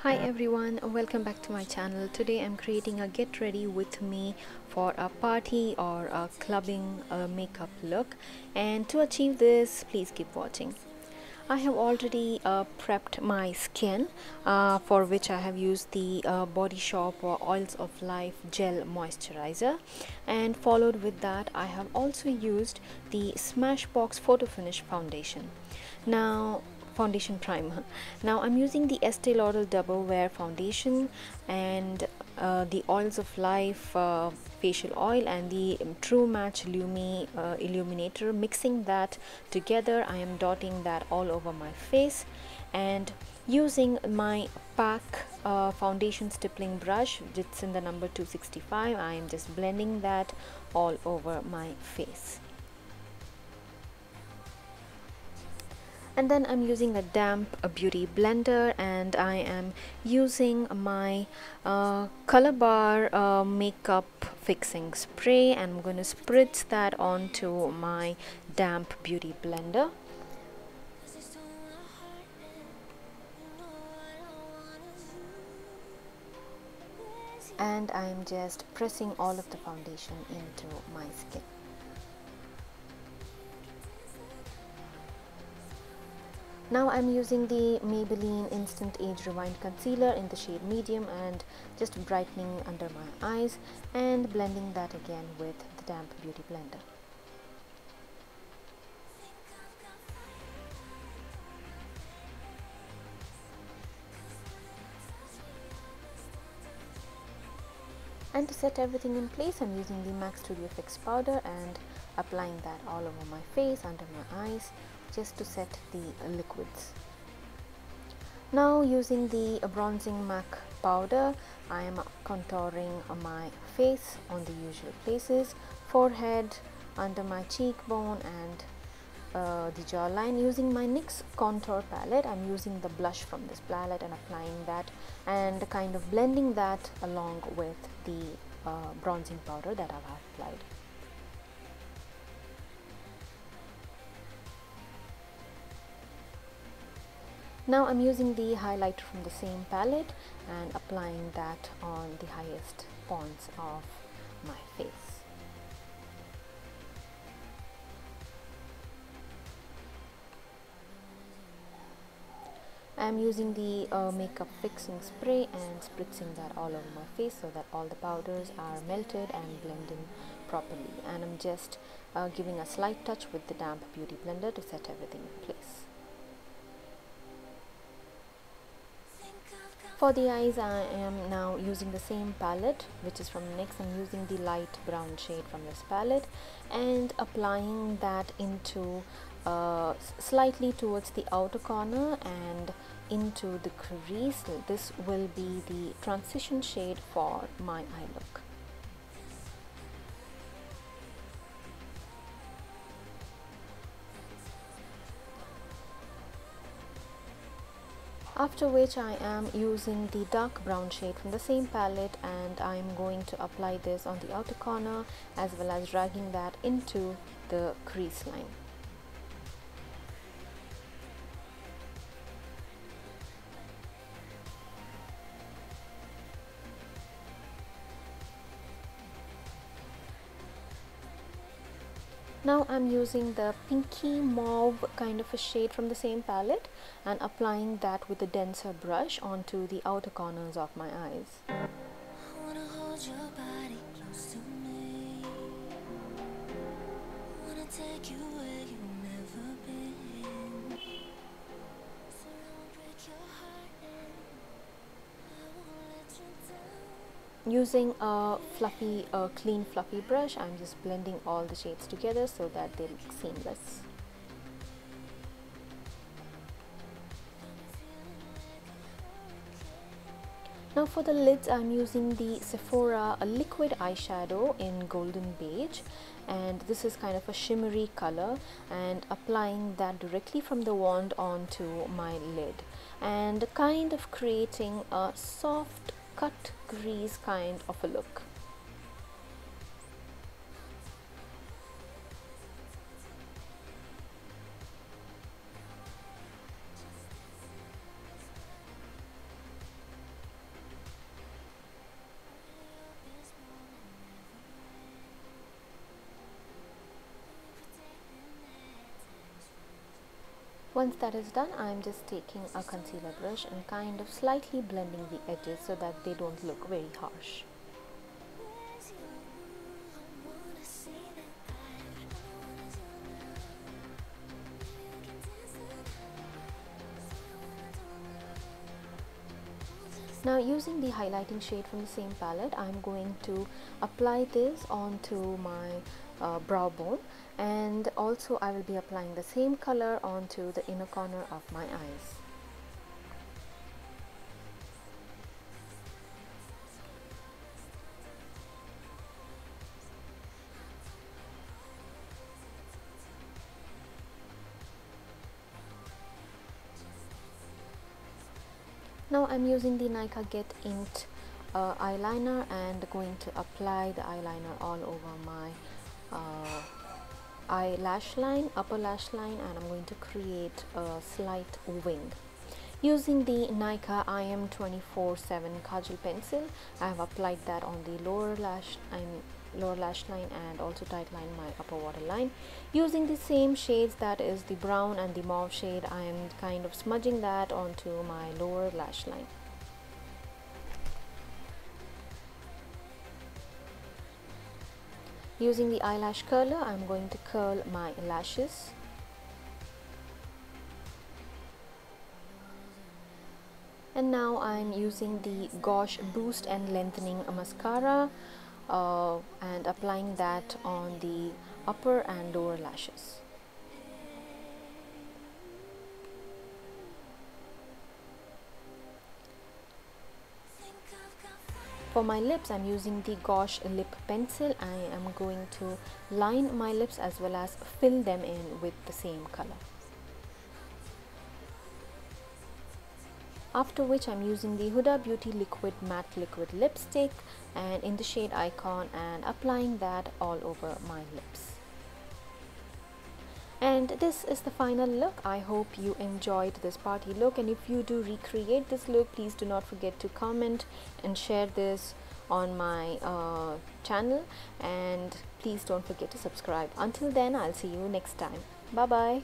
Hi everyone, welcome back to my channel. Today I'm creating a get ready with me for a party or a clubbing makeup look, and to achieve this please keep watching. I have already prepped my skin, for which I have used the Body Shop or Oils of Life Gel Moisturizer, and followed with that I have also used the Smashbox Photo Finish Foundation. Now foundation primer. Now I'm using the Estee Lauder Double Wear Foundation and the Oils of Life facial oil and the True Match Lumi illuminator. Mixing that together, I am dotting that all over my face, and using my PAC foundation stippling brush, it's in the number 265, I am just blending that all over my face. And then I'm using a damp beauty blender, and I am using my Color Bar makeup fixing spray, and I'm going to spritz that onto my damp beauty blender. And I'm just pressing all of the foundation into my skin. Now I'm using the Maybelline Instant Age Rewind Concealer in the shade medium and just brightening under my eyes and blending that again with the damp beauty blender. And to set everything in place, I'm using the MAC Studio Fix powder and applying that all over my face, under my eyes, just to set the liquids. Now using the bronzing MAC powder, I am contouring my face on the usual places, forehead, under my cheekbone and the jawline. Using my NYX contour palette, I'm using the blush from this palette and applying that and kind of blending that along with the bronzing powder that I've applied. Now I'm using the highlighter from the same palette and applying that on the highest points of my face. I'm using the makeup fixing spray and spritzing that all over my face so that all the powders are melted and blending properly. And I'm just giving a slight touch with the damp beauty blender to set everything in place. For the eyes, I am now using the same palette, which is from NYX. I'm using the light brown shade from this palette and applying that into slightly towards the outer corner and into the crease. This will be the transition shade for my eye look. After which I am using the dark brown shade from the same palette and I am going to apply this on the outer corner as well as dragging that into the crease line. Now I'm using the pinky mauve kind of a shade from the same palette and applying that with a denser brush onto the outer corners of my eyes. Using a fluffy, clean fluffy brush, I'm just blending all the shades together so that they look seamless. Now for the lids, I'm using the Sephora liquid eyeshadow in Golden Beige, and this is kind of a shimmery color, and applying that directly from the wand onto my lid and kind of creating a soft cut crease kind of a look. Once that is done, I'm just taking a concealer brush and kind of slightly blending the edges so that they don't look very harsh. Now, using the highlighting shade from the same palette, I'm going to apply this onto my brow bone, and also I will be applying the same color onto the inner corner of my eyes. Now I'm using the Nykaa Get Inked eyeliner and going to apply the eyeliner all over my eyelash line, upper lash line, and I'm going to create a slight wing. Using the Nykaa IM 24/7 Kajal pencil, I have applied that on the lower lash line and also tightline my upper waterline. Using the same shades, that is the brown and the mauve shade, I am kind of smudging that onto my lower lash line. Using the eyelash curler, I'm going to curl my lashes. And now I'm using the Gosh Boost and Lengthening Mascara and applying that on the upper and lower lashes. For my lips, I'm using the Gosh Lip Pencil. I am going to line my lips as well as fill them in with the same color. After which I'm using the Huda Beauty Liquid Matte Liquid Lipstick and in the shade Icon, and applying that all over my lips. And this is the final look. I hope you enjoyed this party look, and if you do recreate this look, please do not forget to comment and share this on my channel, and please don't forget to subscribe. Until then, I'll see you next time. Bye bye.